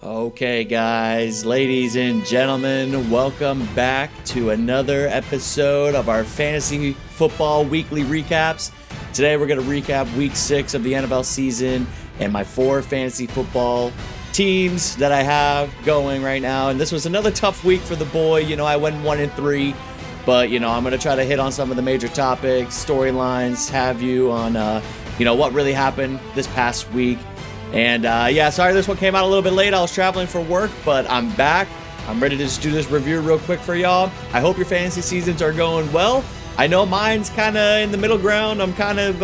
Okay, guys, ladies and gentlemen, welcome back to another episode of our fantasy football weekly recaps. Today, we're going to recap week 6 of the NFL season and my 4 fantasy football teams that I have going right now. And this was another tough week for the boy. You know, I went 1-3, but I'm going to try to hit on some of the major topics, storylines, have you on, what really happened this past week. And sorry this one came out a little bit late. I was traveling for work, but I'm back. I'm ready to just do this review real quick for y'all. I hope your fantasy seasons are going well. I know mine's kind of in the middle ground. I'm kind of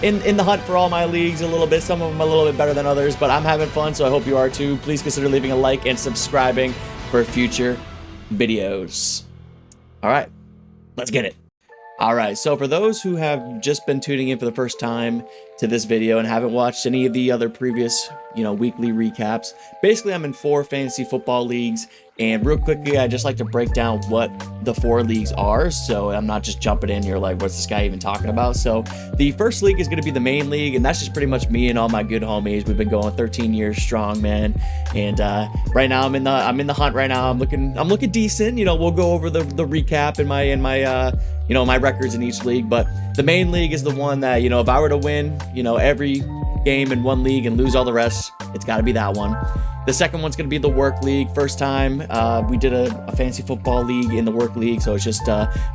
in the hunt for all my leagues a little bit. Some of them a little bit better than others, but I'm having fun, so I hope you are too. Please consider leaving a like and subscribing for future videos. All right, let's get it. All right, so for those who have just been tuning in for the first time to this video and haven't watched any of the other previous, weekly recaps, basically I'm in 4 fantasy football leagues, and real quickly, I just like to break down what the 4 leagues are, so I'm not just jumping in here like, what's this guy even talking about? So the first league is going to be the main league, and that's just pretty much me and all my good homies. We've been going 13 years strong, man, and right now I'm in the hunt right now. I'm looking decent. We'll go over the recap and my records in each league, but the main league is the one that, if I were to win, every game in one league and lose all the rest, it's got to be that one. The second one's going to be the work league. First time we did a fantasy football league in the work league, so it's just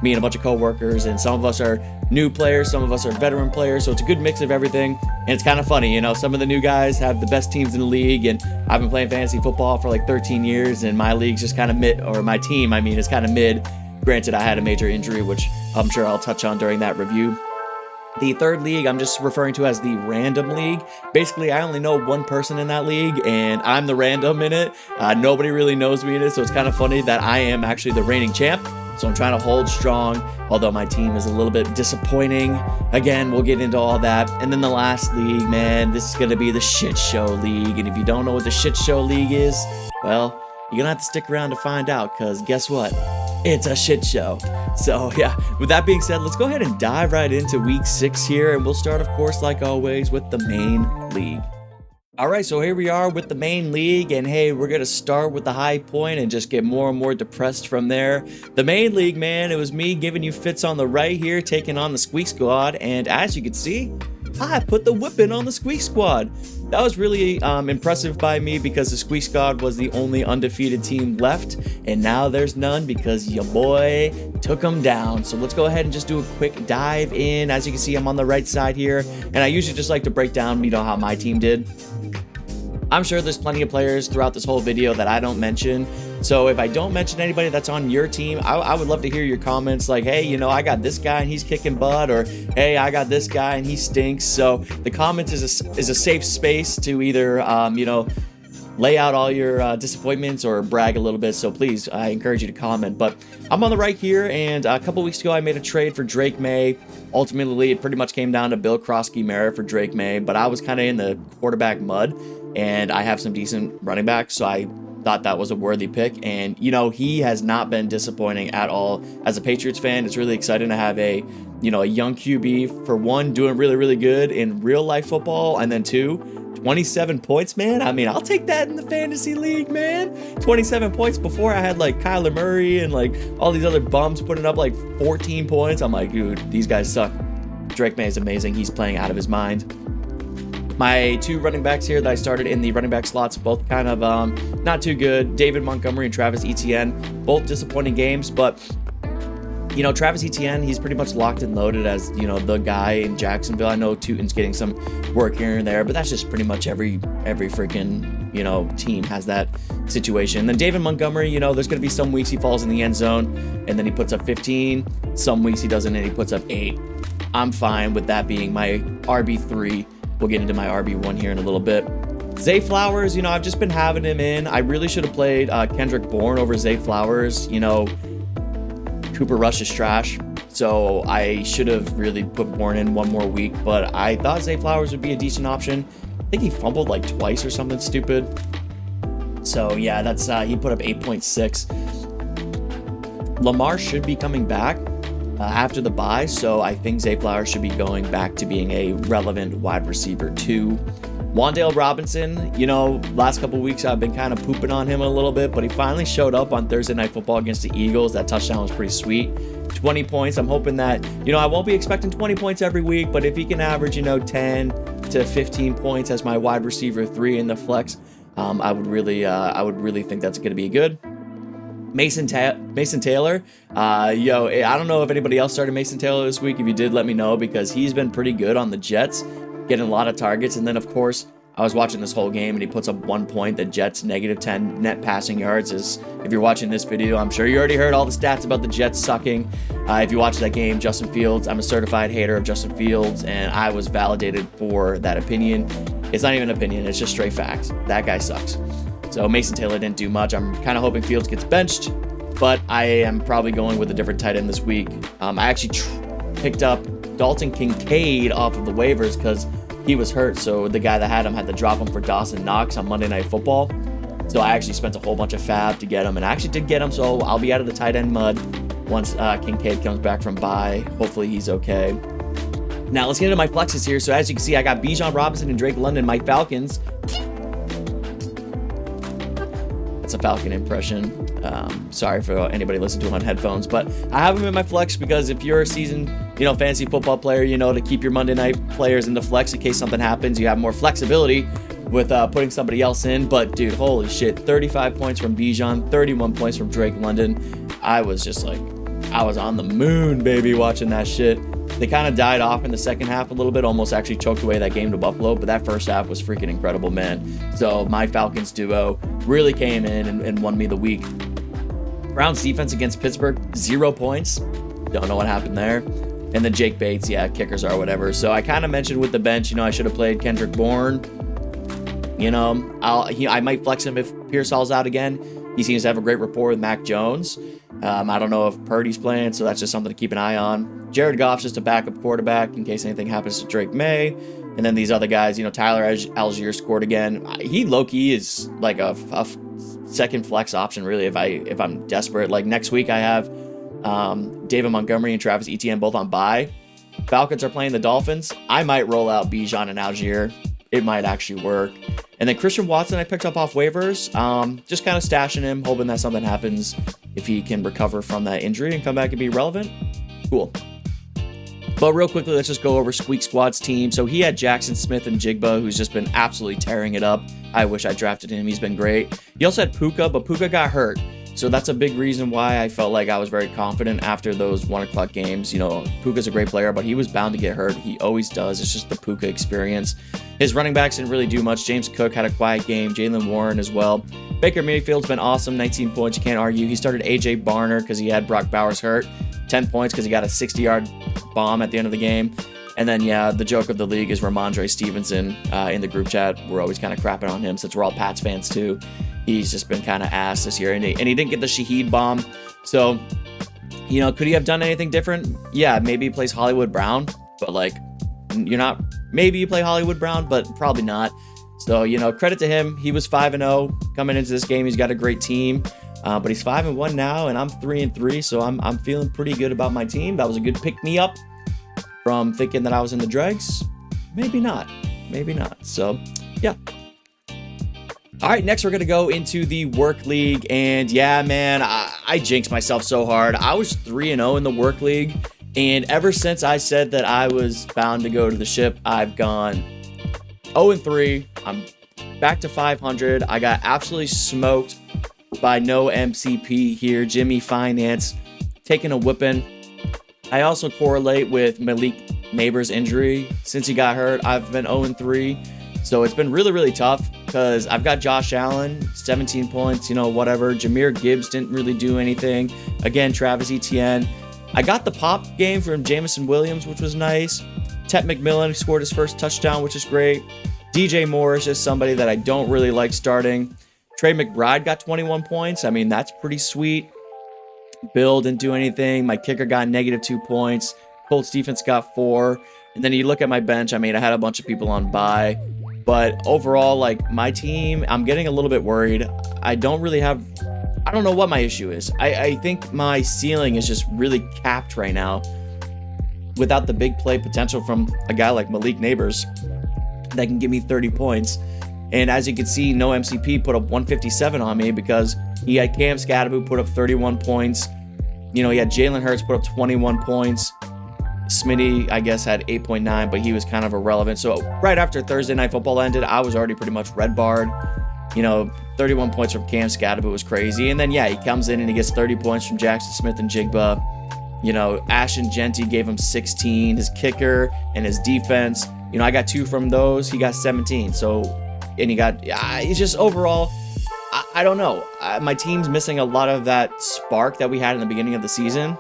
me and a bunch of coworkers, and some of us are new players, some of us are veteran players, so it's a good mix of everything, and it's kind of funny. Some of the new guys have the best teams in the league, and I've been playing fantasy football for like 13 years, and my league's just kind of mid, or my team, is kind of mid. Granted, I had a major injury, which I'm sure I'll touch on during that review. The third league I'm just referring to as the random league. Basically, I only know one person in that league, and I'm the random in it. Nobody really knows me in it, so it's kind of funny that I am actually the reigning champ. So I'm trying to hold strong, although my team is a little bit disappointing. Again, we'll get into all that. And then the last league, man, this is going to be the shit show league. And if you don't know what the shit show league is, well, you're going to have to stick around to find out, because guess what? It's a shit show. So yeah, with that being said, let's go ahead and dive right into week 6 here, and we'll start, of course, like always, with the main league. All right, so here we are with the main league, and hey, we're gonna start with the high point and just get more and more depressed from there. The main league, man, it was me giving you fits on the right here, taking on the Squeak Squad, and as you can see, I put the whipping on the Squeak Squad. That was really impressive by me, because the Squeak Squad was the only undefeated team left, and now there's none because your boy took them down. So let's go ahead and just do a quick dive in. As you can see, I'm on the right side here, and I usually just like to break down, how my team did. I'm sure there's plenty of players throughout this whole video that I don't mention. So if I don't mention anybody that's on your team, I would love to hear your comments like, hey, I got this guy and he's kicking butt, or hey, I got this guy and he stinks. So the comments is a safe space to either, lay out all your disappointments or brag a little bit. So please, I encourage you to comment. But I'm on the right here, and a couple weeks ago, I made a trade for Drake May. Ultimately, it pretty much came down to Bill Krosky-Mara for Drake May, but I was kind of in the quarterback mud, and I have some decent running backs, so I thought that was a worthy pick. And he has not been disappointing at all. As a Patriots fan, it's really exciting to have a young QB, for one, doing really, really good in real life football, and then 2, 27 points, man. I'll take that in the fantasy league, man. 27 points. Before, I had like Kyler Murray and like all these other bums putting up like 14 points. I'm like, dude, these guys suck. Drake May is amazing. He's playing out of his mind. My 2 running backs here that I started in the running back slots, both kind of not too good. David Montgomery and Travis Etienne, both disappointing games, but Travis Etienne, he's pretty much locked and loaded as, the guy in Jacksonville. I know Tootin's getting some work here and there, but that's just pretty much every freaking, team has that situation. And then David Montgomery, there's going to be some weeks he falls in the end zone and then he puts up 15. Some weeks he doesn't and he puts up 8. I'm fine with that being my RB3. We'll get into my RB1 here in a little bit. Zay Flowers, I've just been having him in. I really should have played Kendrick Bourne over Zay Flowers. Cooper Rush is trash, so I should have really put Bourne in one more week, but I thought Zay Flowers would be a decent option. I think he fumbled like twice or something stupid. So yeah, that's he put up 8.6. Lamar should be coming back after the bye, so I think Zay Flowers should be going back to being a relevant wide receiver 2. Wan'Dale Robinson, last couple weeks I've been kind of pooping on him a little bit, but he finally showed up on Thursday Night Football against the Eagles. That touchdown was pretty sweet. 20 points. I'm hoping that, I won't be expecting 20 points every week, but if he can average, 10 to 15 points as my wide receiver 3 in the flex, I would really think that's going to be good. Mason Taylor, I don't know if anybody else started Mason Taylor this week. If you did, let me know, because he's been pretty good on the Jets, getting a lot of targets. And then, of course, I was watching this whole game, and he puts up 1 point. The Jets negative 10 net passing yards. If you're watching this video, I'm sure you already heard all the stats about the Jets sucking. If you watch that game, Justin Fields, I'm a certified hater of Justin Fields, and I was validated for that opinion. It's not even an opinion. It's just straight facts. That guy sucks. So Mason Taylor didn't do much. I'm kind of hoping Fields gets benched, but I am probably going with a different tight end this week. I actually picked up Dalton Kincaid off of the waivers because he was hurt. So the guy that had him had to drop him for Dawson Knox on Monday Night Football. So I actually spent a whole bunch of fab to get him, and I actually did get him. So I'll be out of the tight end mud once Kincaid comes back from bye. Hopefully he's okay. Now let's get into my flexes here. So as you can see, I got Bijan Robinson and Drake London, my Falcons. That's a Falcon impression. Sorry for anybody listening to it on headphones, but I have them in my flex because if you're a seasoned, fantasy football player, to keep your Monday night players in the flex in case something happens, you have more flexibility with putting somebody else in. But dude, holy shit, 35 points from Bijan, 31 points from Drake London. I was just like, I was on the moon, baby, watching that shit. They kind of died off in the second half a little bit, almost actually choked away that game to Buffalo, but that first half was freaking incredible, man. So my Falcons duo really came in and won me the week. Browns defense against Pittsburgh, 0 points. Don't know what happened there. And then Jake Bates, kickers or whatever. So I kind of mentioned with the bench, I should have played Kendrick Bourne. I might flex him if Pearsall's out again. He seems to have a great rapport with Mac Jones. I don't know if Purdy's playing, so that's just something to keep an eye on. Jared Goff's just a backup quarterback in case anything happens to Drake May. And then these other guys, Tyler Algier scored again. He low-key is like a second flex option, really, if I'm desperate. Like next week, I have David Montgomery and Travis Etienne both on bye. Falcons are playing the Dolphins. I might roll out Bijan and Algier. It might actually work. And then Christian Watson, I picked up off waivers. Just kind of stashing him, hoping that something happens if he can recover from that injury and come back and be relevant. Cool. But real quickly, let's just go over Squeak Squad's team. So he had Jackson Smith and Jigba, who's just been absolutely tearing it up. I wish I drafted him. He's been great. He also had Puka, but Puka got hurt. So that's a big reason why I felt like I was very confident after those 1 o'clock games. Puka's a great player, but he was bound to get hurt. He always does. It's just the Puka experience. His running backs didn't really do much. James Cook had a quiet game. Jalen Warren as well. Baker Mayfield's been awesome. 19 points. You can't argue. He started A.J. Barner because he had Brock Bowers hurt. 10 points because he got a 60-yard bomb at the end of the game. And then, the joke of the league is Ramondre Stevenson in the group chat. We're always kind of crapping on him since we're all Pats fans too. He's just been kind of ass this year. And he didn't get the Shaheed bomb. So, could he have done anything different? Yeah, maybe he plays Hollywood Brown. But, maybe you play Hollywood Brown, but probably not. So, credit to him. He was 5-0 coming into this game. He's got a great team. But he's 5-1 now, and I'm 3-3. So I'm feeling pretty good about my team. That was a good pick-me-up from thinking that I was in the dregs. Maybe not. So, yeah. All right, next we're going to go into the work league. And yeah, man, I jinxed myself so hard. I was 3-0 in the work league. And ever since I said that I was bound to go to the ship, I've gone 0-3. I'm back to 500. I got absolutely smoked by no MCP here. Jimmy Finance taking a whipping. I also correlate with Malik Neighbors' injury. Since he got hurt, I've been 0-3. So it's been really, really tough because I've got Josh Allen, 17 points, whatever. Jahmyr Gibbs didn't really do anything. Again, Travis Etienne. I got the pop game from Jameson Williams, which was nice. Tet McMillan scored his first touchdown, which is great. DJ Moore is just somebody that I don't really like starting. Trey McBride got 21 points. I mean, that's pretty sweet. Bill didn't do anything. My kicker got -2 points. Colts defense got 4. And then you look at my bench. I mean, I had a bunch of people on bye. But overall, my team, I'm getting a little bit worried. I don't know what my issue is. I think my ceiling is just really capped right now without the big play potential from a guy like Malik Neighbors. that can give me 30 points. And as you can see, no MCP put up 157 on me because he had Cam Scadaboo put up 31 points. You know, he had Jalen Hurts put up 21 points. Smitty, I guess, had 8.9, but he was kind of irrelevant. So right after Thursday Night Football ended, I was already pretty much red barred. You know, 31 points from Cam Scadaboo was crazy. And then, yeah, he comes in and he gets 30 points from Jackson Smith and Jigba. You know, Ashton Genty gave him 16. His kicker and his defense, you know, I got 2 from those. He got 17. So, and he got, it's just overall, I don't know. My team's missing a lot of that spark that we had in the beginning of the season.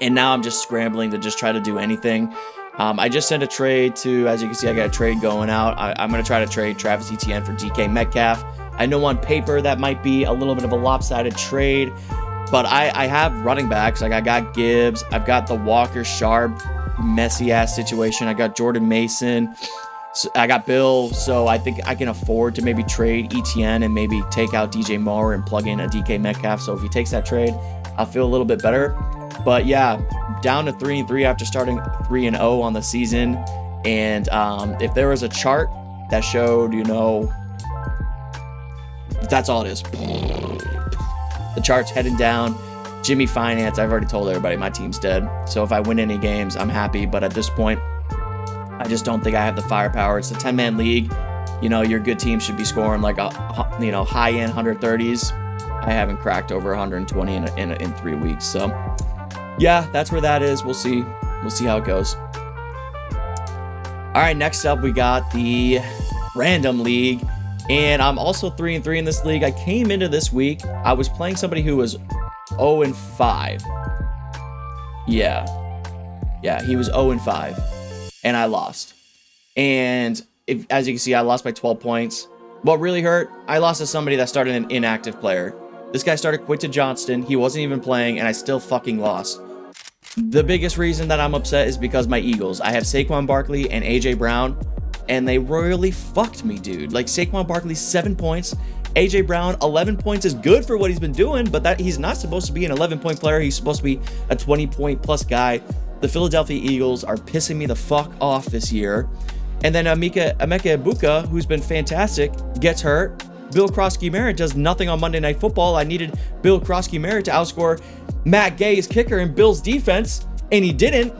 And now I'm just scrambling to just try to do anything. I just sent a trade to, as you can see, I got a trade going out. I'm going to try to trade Travis Etienne for DK Metcalf. I know on paper that might be a little bit of a lopsided trade, but I have running backs. Like I got Gibbs. I've got the Walker Sharp messy ass situation. I got Jordan Mason. So I got Bill. So I think I can afford to maybe trade Etienne and maybe take out DJ Moore and plug in a DK Metcalf. So if he takes that trade, I'll feel a little bit better. But yeah, down to 3-3 after starting 3-0 on the season. And if there was a chart that showed, you know, that's all it is. The chart's heading down. Jimmy Finance, I've already told everybody my team's dead. So if I win any games, I'm happy. But at this point, I just don't think I have the firepower. It's a 10-man league. You know, your good team should be scoring like a, you know, high-end 130s. I haven't cracked over 120 in 3 weeks. So yeah, that's where that is. We'll see. We'll see how it goes. All right, next up, we got the Random League. And I'm also 3-3 in this league. I came into this week, I was playing somebody who was 0-5. Yeah, he was 0-5. And I lost. And as you can see, I lost by 12 points. What really hurt, I lost to somebody that started an inactive player. This guy started Quinton Johnston. He wasn't even playing, and I still fucking lost. The biggest reason that I'm upset is because my Eagles. I have Saquon Barkley and AJ Brown, and they royally fucked me, dude. Like, Saquon Barkley, 7 points. AJ Brown, 11 points is good for what he's been doing, but that he's not supposed to be an 11-point player. He's supposed to be a 20-point plus guy. The Philadelphia Eagles are pissing me the fuck off this year. And then Emeka Egbuka, who's been fantastic, gets hurt. Bill Krosky-Merritt does nothing on Monday Night Football. I needed Bill Krosky-Merritt to outscore Matt Gay's kicker in Bill's defense, and he didn't.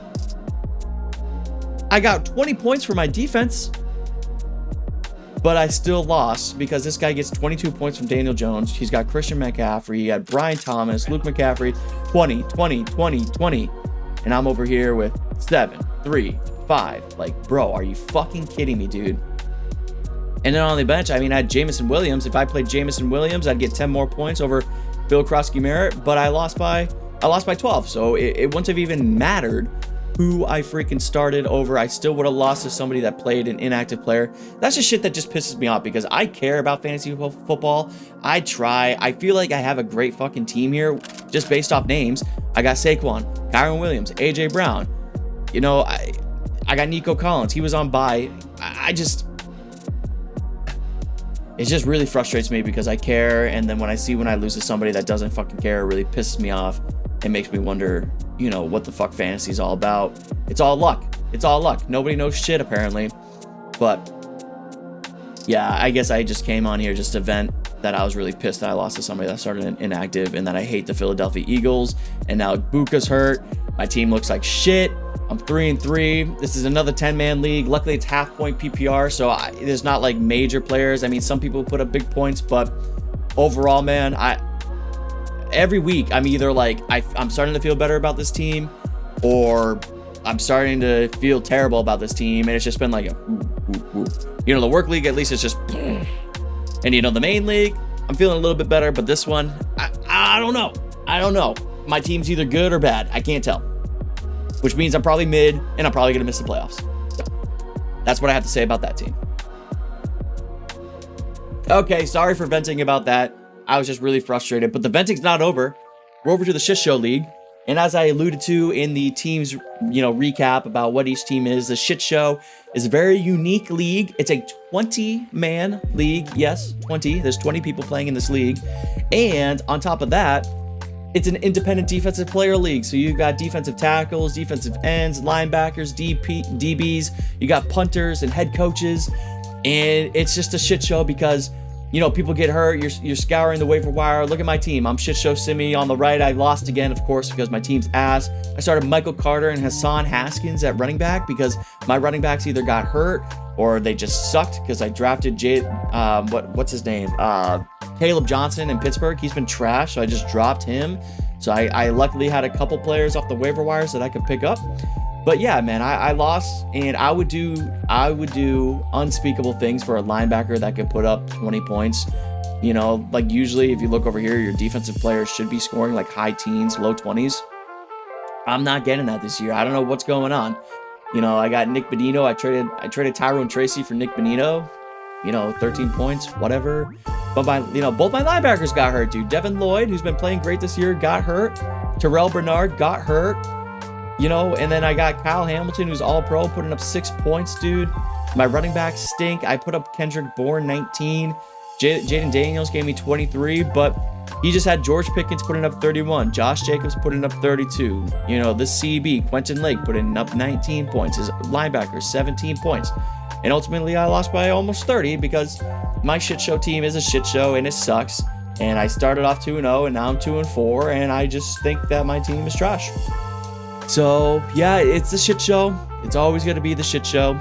I got 20 points for my defense, but I still lost because this guy gets 22 points from Daniel Jones. He's got Christian McCaffrey, he had Brian Thomas, Luke McCaffrey, 20, 20, 20, 20. And I'm over here with 7, 3, 5. Like, bro, are you fucking kidding me, dude? And then on the bench, I mean, I had Jameson Williams. If I played Jameson Williams, I'd get 10 more points over Bill Krosky-Merritt, but I lost by 12. So it wouldn't have even mattered who I freaking started over. I still would have lost to somebody that played an inactive player. That's just shit that just pisses me off because I care about fantasy football. I try. I feel like I have a great fucking team here just based off names. I got Saquon, Kyron Williams, AJ Brown. You know, I got Nico Collins. He was on bye. It just really frustrates me because I care, and then when I lose to somebody that doesn't fucking care, it really pisses me off. It makes me wonder, you know, what the fuck fantasy is all about. It's all luck. It's all luck. Nobody knows shit, apparently. But yeah, I guess I just came on here just to vent that I was really pissed that I lost to somebody that started inactive, and that I hate the Philadelphia Eagles, and now Buka's hurt. My team looks like shit. I'm 3-3. This is another 10-man league. Luckily, it's half-point PPR, so there's not like major players. I mean, some people put up big points, but overall, man, every week I'm either like I'm starting to feel better about this team, or I'm starting to feel terrible about this team, and it's just been like you know, the work league, at least it's just, and you know, the main league, I'm feeling a little bit better, but this one, I don't know. My team's either good or bad. I can't tell. Which means I'm probably mid, and I'm probably going to miss the playoffs. So that's what I have to say about that team. Okay, sorry for venting about that. I was just really frustrated, but the venting's not over. We're over to the Shit Show League. And as I alluded to in the team's, you know, recap about what each team is, the Shit Show is a very unique league. It's a 20-man league. Yes, 20. There's 20 people playing in this league. And on top of that, it's an independent defensive player league. So you got defensive tackles, defensive ends, linebackers, DBs, you got punters and head coaches. And it's just a shit show because, you know, people get hurt. You're scouring the waiver wire. Look at my team. I'm shit show Simi on the right. I lost again, of course, because my team's ass. I started Michael Carter and Hassan Haskins at running back because my running backs either got hurt or they just sucked because I drafted what's his name? Caleb Johnson in Pittsburgh. He's been trash, so I just dropped him. So I luckily had a couple players off the waiver wires that I could pick up. But yeah, man, I lost, and I would do unspeakable things for a linebacker that could put up 20 points. You know, like usually if you look over here, your defensive players should be scoring like high teens, low 20s. I'm not getting that this year. I don't know what's going on. You know, I got Nick Bonino. I traded Tyrone Tracy for Nick Bonino. You know, 13 points, whatever. But both my linebackers got hurt, dude. Devin Lloyd, who's been playing great this year, got hurt. Terrell Bernard got hurt. You know, and then I got Kyle Hamilton, who's all pro, putting up 6 points, dude. My running backs stink. I put up Kendrick Bourne, 19. Jaden Daniels gave me 23, but he just had George Pickens putting up 31. Josh Jacobs putting up 32. You know, this CB, Quentin Lake, putting up 19 points. His linebackers, 17 points. And ultimately, I lost by almost 30 because my shit show team is a shit show and it sucks. And I started off 2-0, and now I'm 2-4, and I just think that my team is trash. So, yeah, it's a shit show. It's always going to be the shit show.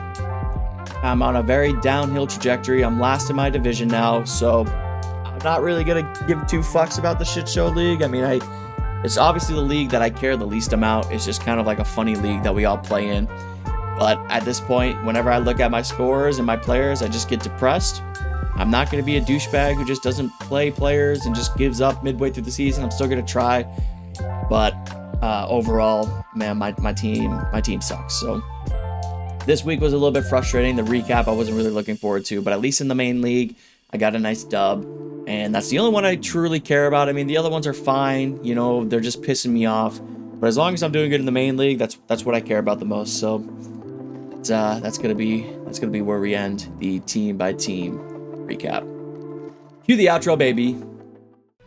I'm on a very downhill trajectory. I'm last in my division now, so I'm not really going to give 2 fucks about the shit show league. I mean, it's obviously the league that I care the least about. It's just kind of like a funny league that we all play in. But at this point, whenever I look at my scores and my players, I just get depressed. I'm not going to be a douchebag who just doesn't play players and just gives up midway through the season. I'm still going to try. But overall, man, my team sucks. So this week was a little bit frustrating. The recap I wasn't really looking forward to, but at least in the main league, I got a nice dub, and that's the only one I truly care about. I mean, the other ones are fine. You know, they're just pissing me off. But as long as I'm doing good in the main league, that's what I care about the most. So that's gonna be where we end the team by team recap. Cue the outro, baby.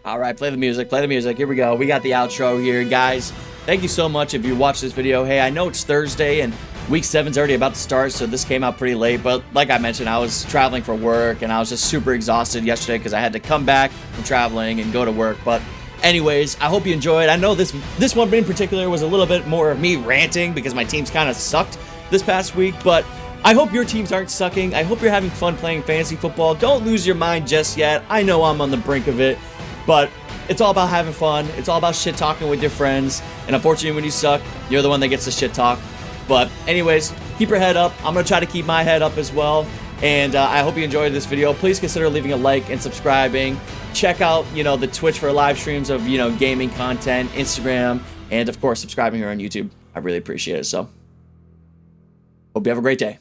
All right, play the music. Here we go. We got the outro here, guys. Thank you so much if you watched this video. Hey, I know it's Thursday and week 7's already about to start, so this came out pretty late. But like I mentioned, I was traveling for work and I was just super exhausted yesterday because I had to come back from traveling and go to work. But anyways, I hope you enjoyed. I know this one in particular was a little bit more of me ranting because my teams kind of sucked this past week, but I hope your teams aren't sucking. I hope you're having fun playing fantasy football. Don't lose your mind just yet. I know I'm on the brink of it, but it's all about having fun. It's all about shit talking with your friends. And unfortunately, when you suck, you're the one that gets the shit talk. But anyways, keep your head up. I'm going to try to keep my head up as well. And I hope you enjoyed this video. Please consider leaving a like and subscribing. Check out, the Twitch for live streams of, gaming content, Instagram, and of course, subscribing here on YouTube. I really appreciate it. So hope you have a great day.